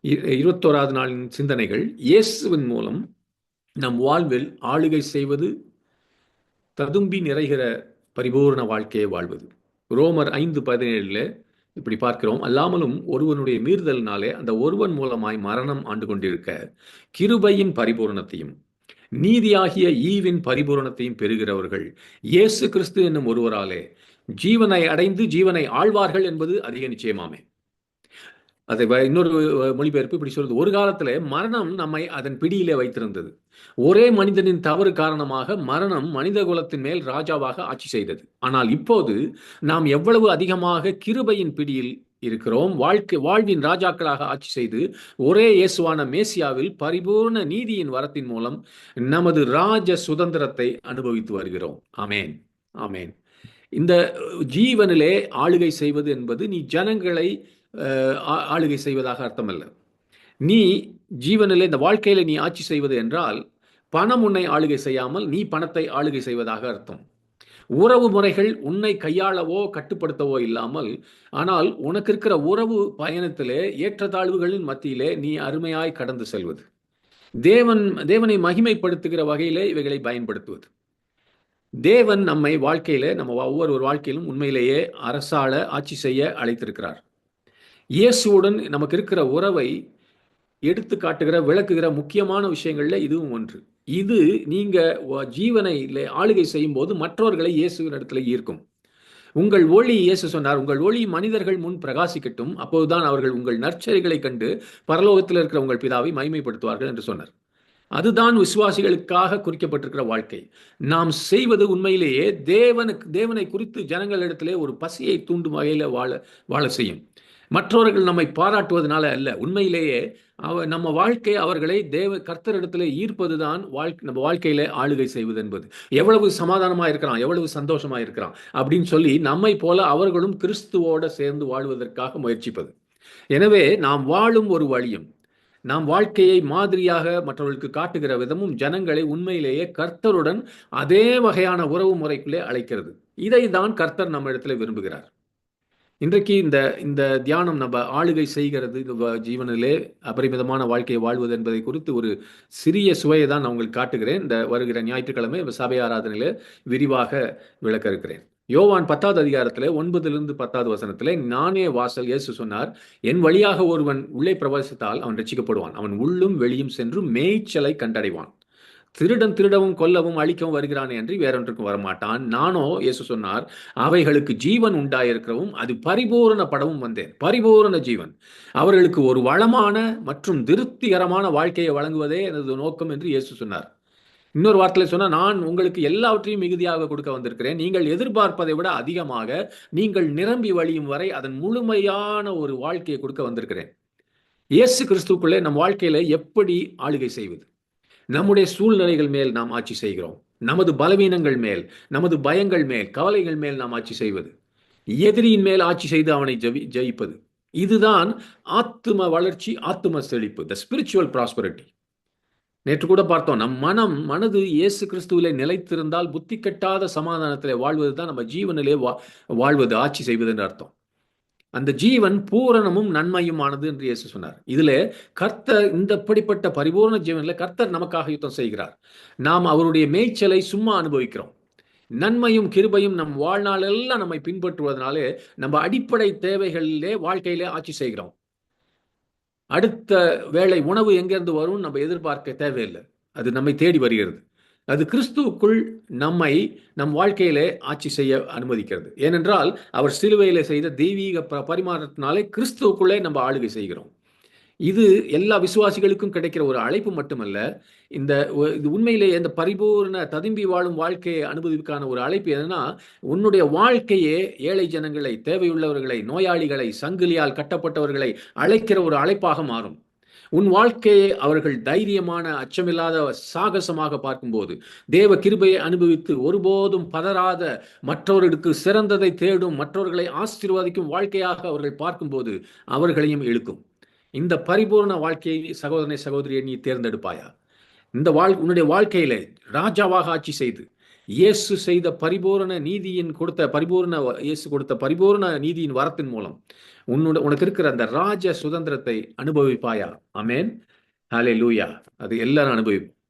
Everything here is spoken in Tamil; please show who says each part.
Speaker 1: 21வது நாளின் சிந்தனைகள். இயேசுவின் மூலம் நம் வாழ்வில் ஆளுகை செய்வது, ததும்பி நிறைகிற பரிபூர்ண வாழ்க்கையை வாழ்வது. ரோமர் 5:17 இப்படி பார்க்கிறோம். அல்லாமலும் ஒருவனுடைய மீறுதலினாலே அந்த ஒருவன் மூலமாய் மரணம் ஆண்டு கொண்டிருக்க, கிருபையின் பரிபூரணத்தையும் நீதியாகிய ஈவின் பரிபூரணத்தையும் பெறுகிறவர்கள் இயேசு கிறிஸ்து என்னும் ஒருவராலே ஜீவனை அடைந்து ஜீவனை ஆழ்வார்கள் என்பது அதிக நிச்சயமாமே. அதை இன்னொரு மொழிபெயர்ப்பு இப்படி சொல்றது: ஒரு காலத்துல மரணம் நம்மை அதன் பிடியிலே வைத்திருந்தது. ஒரே மனிதனின் தவறு காரணமாக மரணம் மனித குலத்தின் மேல் ராஜாவாக ஆட்சி செய்தது. ஆனால் இப்போது நாம் எவ்வளவு அதிகமாக கிருபையின் பிடியில் இருக்கிறோம். வாழ்வின் ராஜாக்களாக ஆட்சி செய்து ஒரே இயேசுவான மேசியாவில் பரிபூர்ண நீதியின் வரத்தின் மூலம் நமது ராஜ சுதந்திரத்தை அனுபவித்து வருகிறோம். ஆமேன், ஆமேன். இந்த ஜீவனிலே ஆளுகை செய்வது என்பது நீ ஜனங்களை ஆளுகை செய்வதாக அர்த்தமல்ல. நீ ஜீவனிலே, இந்த வாழ்க்கையில நீ ஆட்சி செய்வது என்றால் பணம் உன்னை ஆளுகை செய்யாமல் நீ பணத்தை ஆளுகை செய்வதாக அர்த்தம். உறவு முறைகள் உன்னை கையாளவோ கட்டுப்படுத்தவோ இல்லாமல், ஆனால் உனக்கு இருக்கிற உறவு பயணத்திலே ஏற்றத்தாழ்வுகளின் மத்தியிலே நீ அருமையாய் கடந்து செல்வது. தேவனை மகிமைப்படுத்துகிற வகையிலே இவைகளை பயன்படுத்துவது. தேவன் நம்மை வாழ்க்கையில, நம்ம ஒவ்வொரு வாழ்க்கையிலும் உண்மையிலேயே அரசாள ஆட்சி செய்ய அழைத்திருக்கிறார். இயேசுவுடன் நமக்கு இருக்கிற உறவை எடுத்து காட்டுகிற, விளக்குகிற முக்கியமான விஷயங்கள்ல இதுவும் ஒன்று. இது நீங்க ஜீவனை ஆளுகை செய்யும் போது மற்றவர்களை இயேசுவின் இடத்துல ஈர்க்கும். உங்கள் ஒளி, இயேசு சொன்னார், உங்கள் ஒளி மனிதர்கள் முன் பிரகாசிக்கட்டும், அப்போதுதான் அவர்கள் உங்கள் நற்செய்திகளை கண்டு பரலோகத்தில் இருக்கிற உங்கள் பிதாவை மகிமைப்படுத்துவார்கள் என்று சொன்னார். அதுதான் விசுவாசிகளுக்காக குறிக்கப்பட்டிருக்கிற வாழ்க்கை. நாம் செய்வது உண்மையிலேயே தேவனை குறித்து ஜனங்களிடத்திலே ஒரு பசியை தூண்டும் வகையில் வாழ செய்யும். மற்றவர்கள் நம்மை பாராட்டுவதனால அல்ல, உண்மையிலேயே நம்ம வாழ்க்கை அவர்களை கர்த்தரிடத்தில் ஈர்ப்பதுதான் நம்ம வாழ்க்கையில ஆளுகை செய்வது என்பது. எவ்வளவு சமாதானமா இருக்கிறான், எவ்வளவு சந்தோஷமா இருக்கிறான் அப்படின்னு சொல்லி நம்மை போல அவர்களும் கிறிஸ்துவோட சேர்ந்து வாழ்வதற்காக முயற்சிப்பது. எனவே நாம் வாழும் ஒரு வழியும், நாம் வாழ்க்கையை மாதிரியாக மற்றவர்களுக்கு காட்டுகிற விதமும் ஜனங்களை உண்மையிலேயே கர்த்தருடன் அதே வகையான உறவு முறைக்குள்ளே அழைக்கிறது. இதை தான் கர்த்தர் நம்ம இடத்துல விரும்புகிறார். இன்றைக்கு இந்த தியானம் நம்ம ஆளுகை செய்கிறது, ஜீவனிலே அபரிமிதமான வாழ்க்கையை வாழ்வது என்பதை குறித்து ஒரு சிறிய சுவையை தான் நான் உங்களுக்கு காட்டுகிறேன். இந்த வருகிற ஞாயிற்றுக்கிழமை சபை ஆராதனையில விரிவாக விளக்க இருக்கிறேன். யோவான் 10வது அதிகாரத்தில் 9லிருந்து 10வது வசனத்தில், நானே வாசல். இயேசு சொன்னார், என் வழியாக ஒருவன் உள்ளே பிரவேசித்தால் அவன் ரட்சிக்கப்படுவான். அவன் உள்ளும் வெளியும் சென்று மேய்ச்சலை கண்டடைவான். திருடன் திருடவும் கொல்லவும் அழிக்கவும் வருகிறானே என்று வேறொன்றுக்கும் வரமாட்டான். நானோ, இயேசு சொன்னார், அவைகளுக்கு ஜீவன் உண்டாயிருக்கிறவும் அது பரிபூரணப்படவும் வந்தேன். பரிபூரண ஜீவன். அவர்களுக்கு ஒரு வளமான மற்றும் திருப்திகரமான வாழ்க்கையை வழங்குவதே எனது நோக்கம் என்று இயேசு சொன்னார். இன்னொரு வார்த்தையில் சொன்னால், நான் உங்களுக்கு எல்லாவற்றையும் மிகுதியாக கொடுக்க வந்திருக்கிறேன். நீங்கள் எதிர்பார்ப்பதை விட அதிகமாக நீங்கள் நிரம்பி வழியும் வரை அதன் முழுமையான ஒரு வாழ்க்கையை கொடுக்க வந்திருக்கிறேன். இயேசு கிறிஸ்துக்குள்ளே நம் வாழ்க்கையில எப்படி ஆளுகை செய்வது? நம்முடைய சூழ்நிலைகள் மேல் நாம் ஆட்சி செய்கிறோம். நமது பலவீனங்கள் மேல், நமது பயங்கள் மேல், கவலைகள் மேல் நாம் ஆட்சி செய்வது. எதிரியின் மேல் ஆட்சி செய்து அவனை ஜெயிப்பது. இதுதான் ஆத்தும வளர்ச்சி, ஆத்தும செழிப்பு, த ஸ்பிரிச்சுவல் ப்ராஸ்பரிட்டி. நேற்று கூட பார்த்தோம், நம் மனது இயேசு கிறிஸ்துவிலே நிலைத்திருந்தால் புத்தி கெட்டாத சமாதானத்திலே வாழ்வது தான் நம்ம ஜீவனிலே வாழ்வது, ஆட்சி செய்வது என்று அர்த்தம். அந்த ஜீவன் பூரணமும் நன்மையுமானது என்று இயேசு சொன்னார். இதுல கர்த்தர், இந்த படிப்பட்ட பரிபூர்ண ஜீவனில் கர்த்தர் நமக்காக யுத்தம் செய்கிறார். நாம் அவருடைய மேய்ச்சலை சும்மா அனுபவிக்கிறோம். நன்மையும் கிருபையும் நம் வாழ்நாள் எல்லாம் நம்மை பின்பற்றுவதனாலே நம்ம அடிப்படை தேவைகளிலே வாழ்க்கையிலே ஆட்சி செய்கிறோம். அடுத்த வேளை உணவு எங்கிருந்து வரும் நம்ம எதிர்பார்க்க தேவையில்லை, அது நம்மை தேடி வருகிறது. அது கிறிஸ்துவுக்குள் நம்மை நம் வாழ்க்கையிலே ஆட்சி செய்ய அனுமதிக்கிறது. ஏனென்றால் அவர் சிலுவையிலே செய்த தெய்வீக பரிமாற்றத்தினாலே கிறிஸ்துவுக்குள்ளே நம்ம ஆளுகை செய்கிறோம். இது எல்லா விசுவாசிகளுக்கும் கிடைக்கிற ஒரு அழைப்பு மட்டுமல்ல, இது உண்மையிலேயே இந்த பரிபூர்ண ததும்பி வாழும் வாழ்க்கையை அனுபவிக்கான ஒரு அழைப்பு. என்னன்னா, உன்னுடைய வாழ்க்கையே ஏழை ஜனங்களை, தேவையுள்ளவர்களை, நோயாளிகளை, சங்கிலியால் கட்டப்பட்டவர்களை அழைக்கிற ஒரு அழைப்பாக மாறும். உன் வாழ்க்கையை அவர்கள் தைரியமான, அச்சமில்லாத சாகசமாக பார்க்கும்போது, தேவ கிருபையை அனுபவித்து ஒருபோதும் பதறாத, மற்றவர்களுக்கு சிறந்ததை தேடும், மற்றவர்களை ஆசீர்வதிக்கும் வாழ்க்கையாக அவர்கள் பார்க்கும்போது அவர்களையும் இழுக்கும். இந்த பரிபூர்ண வாழ்க்கையை சகோதரனை, சகோதரியை நீ தேர்ந்தெடுப்பாயா? உன்னுடைய வாழ்க்கையில ராஜாவாக ஆட்சி செய்து இயேசு செய்த பரிபூரண நீதியின் கொடுத்த பரிபூரண இயேசு கொடுத்த பரிபூரண நீதியின் வரத்தின் மூலம் உனக்கு இருக்கிற அந்த ராஜ சுதந்திரத்தை அனுபவிப்பாயா? ஆமென். ஹalleluya. அது எல்லாரும் அனுபவிப்போம்.